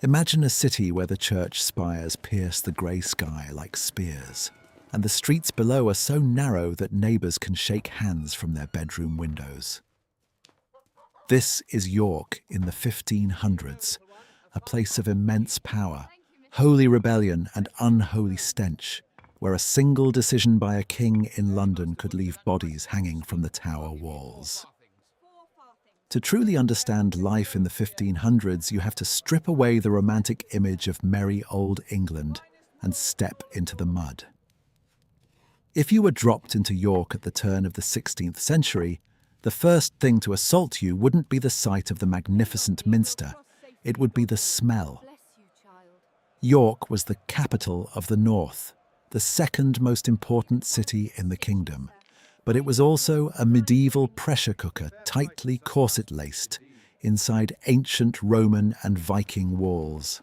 Imagine a city where the church spires pierce the grey sky like spears, and the streets below are so narrow that neighbours can shake hands from their bedroom windows. This is York in the 1500s, a place of immense power, holy rebellion and unholy stench, where a single decision by a king in London could leave bodies hanging from the tower walls. To truly understand life in the 1500s, you have to strip away the romantic image of merry old England and step into the mud. If you were dropped into York at the turn of the 16th century, the first thing to assault you wouldn't be the sight of the magnificent minster, it would be the smell. York was the capital of the north, the second most important city in the kingdom. But it was also a medieval pressure cooker tightly corset-laced inside ancient Roman and Viking walls.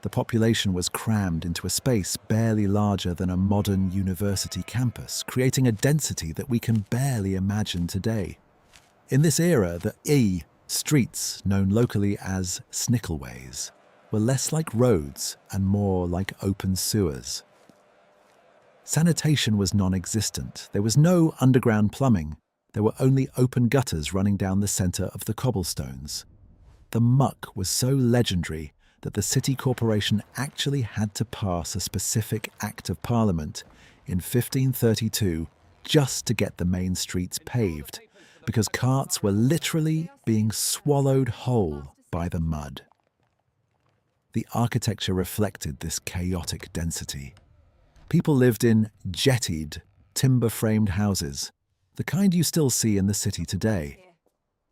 The population was crammed into a space barely larger than a modern university campus, creating a density that we can barely imagine today. In this era, the streets, known locally as snickelways, were less like roads and more like open sewers. Sanitation was non-existent. There was no underground plumbing. There were only open gutters running down the centre of the cobblestones. The muck was so legendary that the city corporation actually had to pass a specific Act of Parliament in 1532 just to get the main streets paved, because carts were literally being swallowed whole by the mud. The architecture reflected this chaotic density. People lived in jettied, timber-framed houses, the kind you still see in the city today.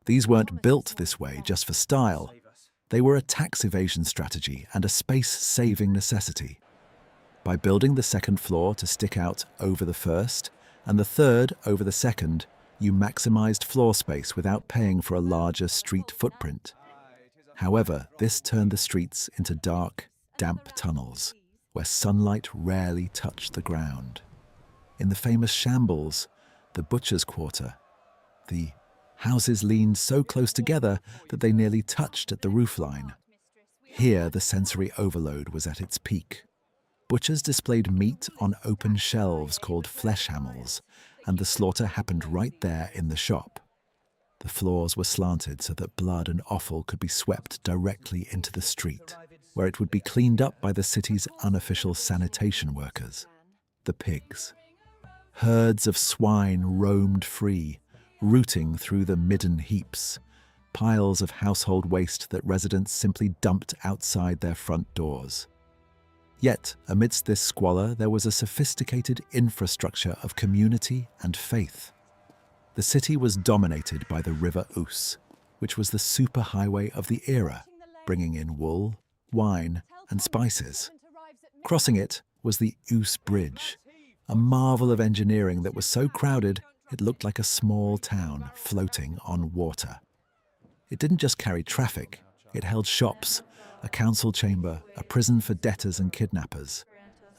These weren't built this way just for style. They were a tax evasion strategy and a space-saving necessity. By building the second floor to stick out over the first, and the third over the second, you maximized floor space without paying for a larger street footprint. However, this turned the streets into dark, damp tunnels, where sunlight rarely touched the ground. In the famous Shambles, the butcher's quarter, the houses leaned so close together that they nearly touched at the roofline. Here, the sensory overload was at its peak. Butchers displayed meat on open shelves called flesh hammels, and the slaughter happened right there in the shop. The floors were slanted so that blood and offal could be swept directly into the street, where it would be cleaned up by the city's unofficial sanitation workers, the pigs. Herds of swine roamed free, rooting through the midden heaps, piles of household waste that residents simply dumped outside their front doors. Yet, amidst this squalor, there was a sophisticated infrastructure of community and faith. The city was dominated by the River Ouse, which was the superhighway of the era, bringing in wool, wine, and spices. Crossing it was the Ouse Bridge, a marvel of engineering that was so crowded it looked like a small town floating on water. It didn't just carry traffic, it held shops, a council chamber, a prison for debtors and kidnappers,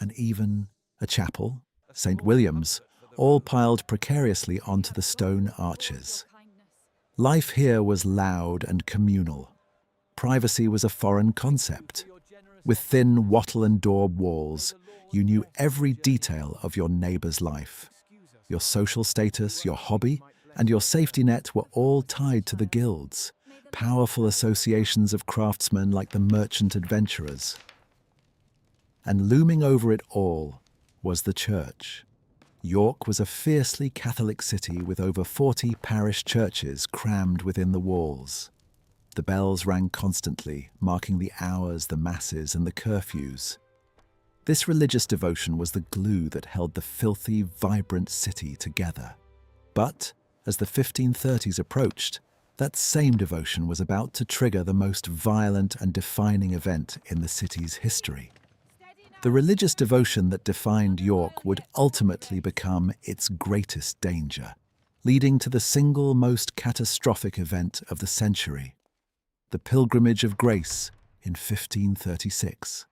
and even a chapel, St. William's, all piled precariously onto the stone arches. Life here was loud and communal. Privacy was a foreign concept. With thin wattle and daub walls, you knew every detail of your neighbour's life. Your social status, your hobby, and your safety net were all tied to the guilds, powerful associations of craftsmen like the merchant adventurers. And looming over it all was the church. York was a fiercely Catholic city with over 40 parish churches crammed within the walls. The bells rang constantly, marking the hours, the masses, and the curfews. This religious devotion was the glue that held the filthy, vibrant city together. But, as the 1530s approached, that same devotion was about to trigger the most violent and defining event in the city's history. The religious devotion that defined York would ultimately become its greatest danger, leading to the single most catastrophic event of the century, the Pilgrimage of Grace in 1536.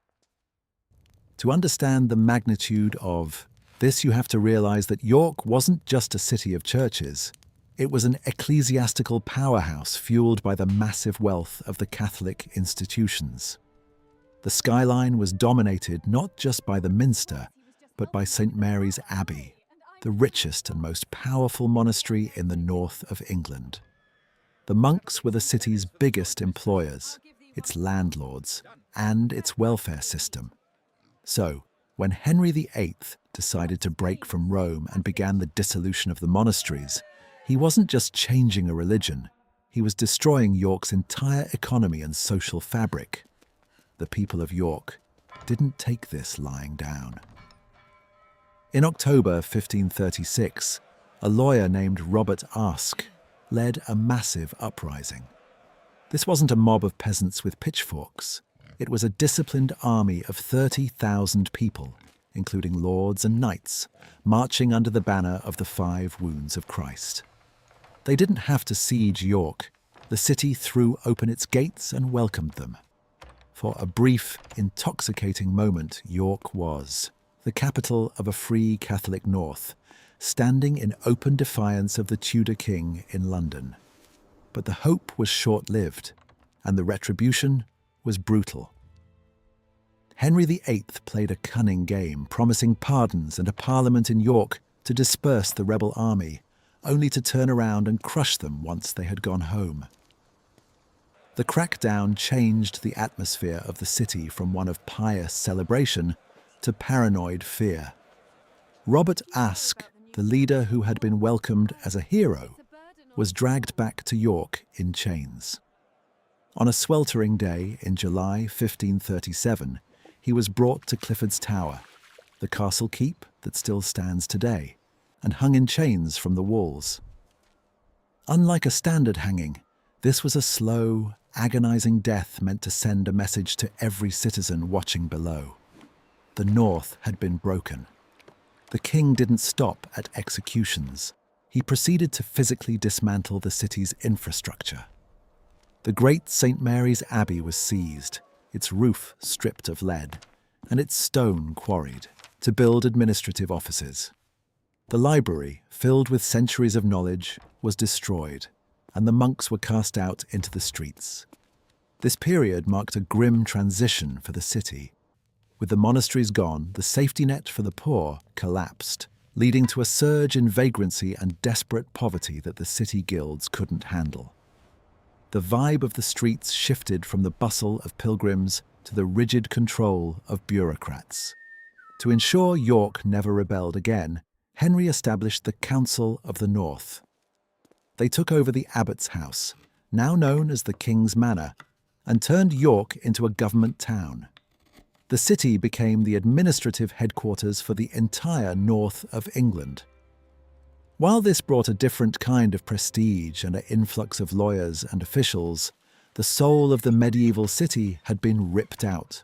To understand the magnitude of this, you have to realize that York wasn't just a city of churches. It was an ecclesiastical powerhouse fueled by the massive wealth of the Catholic institutions. The skyline was dominated not just by the Minster, but by St. Mary's Abbey, the richest and most powerful monastery in the north of England. The monks were the city's biggest employers, its landlords, and its welfare system. So, when Henry VIII decided to break from Rome and began the dissolution of the monasteries, he wasn't just changing a religion, he was destroying York's entire economy and social fabric. The people of York didn't take this lying down. In October 1536, a lawyer named Robert Aske led a massive uprising. This wasn't a mob of peasants with pitchforks. It was a disciplined army of 30,000 people, including lords and knights, marching under the banner of the 5 Wounds of Christ. They didn't have to siege York. The city threw open its gates and welcomed them. For a brief, intoxicating moment, York was the capital of a free Catholic North, standing in open defiance of the Tudor king in London. But the hope was short-lived, and the retribution was brutal. Henry VIII played a cunning game, promising pardons and a parliament in York to disperse the rebel army, only to turn around and crush them once they had gone home. The crackdown changed the atmosphere of the city from one of pious celebration to paranoid fear. Robert Aske, the leader who had been welcomed as a hero, was dragged back to York in chains. On a sweltering day in July 1537, he was brought to Clifford's Tower, the castle keep that still stands today, and hung in chains from the walls. Unlike a standard hanging, this was a slow, agonizing death meant to send a message to every citizen watching below. The North had been broken. The king didn't stop at executions. He proceeded to physically dismantle the city's infrastructure. The great St. Mary's Abbey was seized, its roof stripped of lead, and its stone quarried to build administrative offices. The library, filled with centuries of knowledge, was destroyed, and the monks were cast out into the streets. This period marked a grim transition for the city. With the monasteries gone, the safety net for the poor collapsed, leading to a surge in vagrancy and desperate poverty that the city guilds couldn't handle. The vibe of the streets shifted from the bustle of pilgrims to the rigid control of bureaucrats. To ensure York never rebelled again, Henry established the Council of the North. They took over the abbot's house, now known as the King's Manor, and turned York into a government town. The city became the administrative headquarters for the entire north of England. While this brought a different kind of prestige and an influx of lawyers and officials, the soul of the medieval city had been ripped out.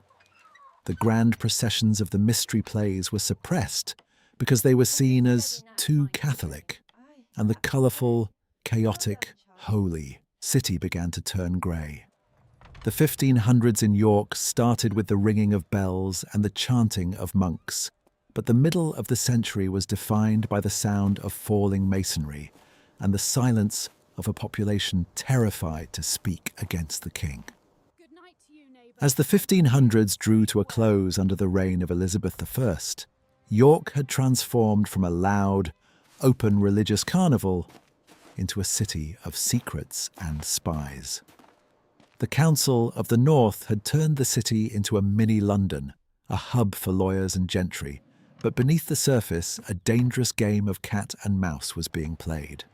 The grand processions of the mystery plays were suppressed because they were seen as too Catholic, and the colourful, chaotic, holy city began to turn grey. The 1500s in York started with the ringing of bells and the chanting of monks, but the middle of the century was defined by the sound of falling masonry and the silence of a population terrified to speak against the king. As the 1500s drew to a close under the reign of Elizabeth I, York had transformed from a loud, open religious carnival into a city of secrets and spies. The Council of the North had turned the city into a mini-London, a hub for lawyers and gentry, but beneath the surface, a dangerous game of cat and mouse was being played.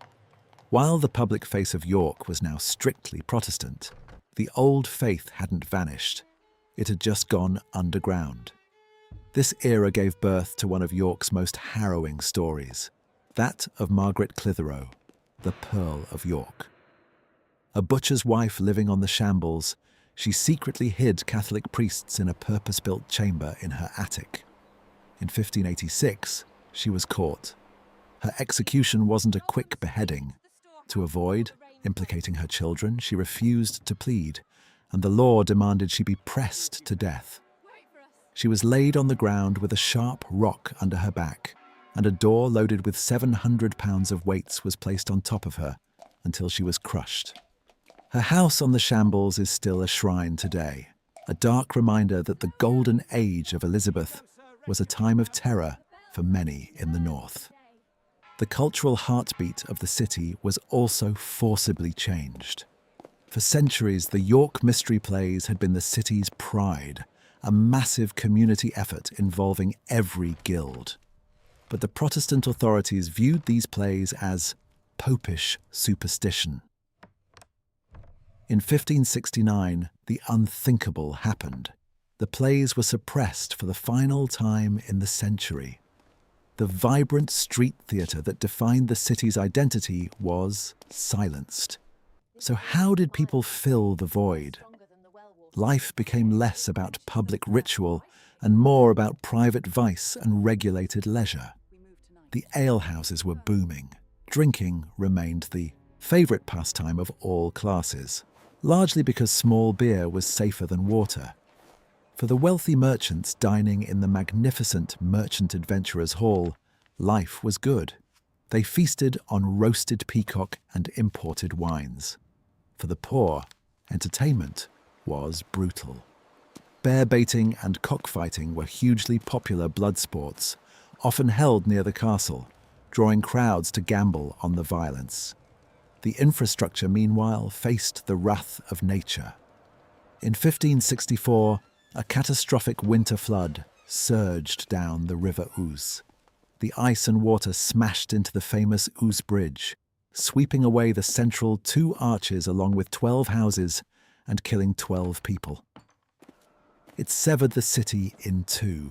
While the public face of York was now strictly Protestant, the old faith hadn't vanished. It had just gone underground. This era gave birth to one of York's most harrowing stories, that of Margaret Clitherow, the Pearl of York. A butcher's wife living on the Shambles, she secretly hid Catholic priests in a purpose-built chamber in her attic. In 1586, she was caught. Her execution wasn't a quick beheading. To avoid implicating her children, she refused to plead, and the law demanded she be pressed to death. She was laid on the ground with a sharp rock under her back, and a door loaded with 700 pounds of weights was placed on top of her until she was crushed. Her house on the Shambles is still a shrine today, a dark reminder that the golden age of Elizabeth was a time of terror for many in the north. The cultural heartbeat of the city was also forcibly changed. For centuries, the York Mystery Plays had been the city's pride, a massive community effort involving every guild. But the Protestant authorities viewed these plays as popish superstition. In 1569, the unthinkable happened. The plays were suppressed for the final time in the century. The vibrant street theatre that defined the city's identity was silenced. So how did people fill the void? Life became less about public ritual and more about private vice and regulated leisure. The alehouses were booming. Drinking remained the favourite pastime of all classes, largely because small beer was safer than water. For the wealthy merchants dining in the magnificent Merchant Adventurers' Hall, life was good. They feasted on roasted peacock and imported wines. For the poor, entertainment was brutal. Bear baiting and cockfighting were hugely popular blood sports, often held near the castle, drawing crowds to gamble on the violence. The infrastructure, meanwhile, faced the wrath of nature. In 1564, a catastrophic winter flood surged down the River Ouse. The ice and water smashed into the famous Ouse Bridge, sweeping away the central 2 arches along with 12 houses and killing 12 people. It severed the city in 2.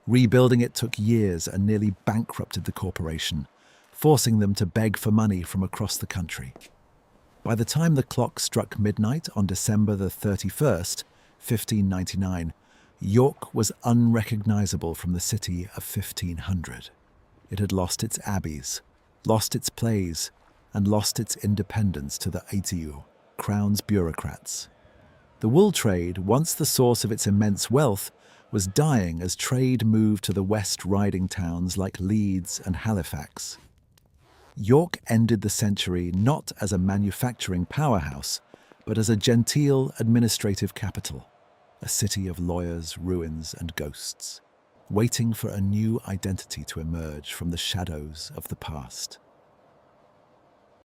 Rebuilding it took years and nearly bankrupted the corporation, forcing them to beg for money from across the country. By the time the clock struck midnight on December the 31st, 1599, York was unrecognisable from the city of 1500. It had lost its abbeys, lost its plays, and lost its independence to the Aitiu, Crown's bureaucrats. The wool trade, once the source of its immense wealth, was dying as trade moved to the west riding towns like Leeds and Halifax. York ended the century not as a manufacturing powerhouse, but as a genteel administrative capital, a city of lawyers, ruins, and ghosts, waiting for a new identity to emerge from the shadows of the past.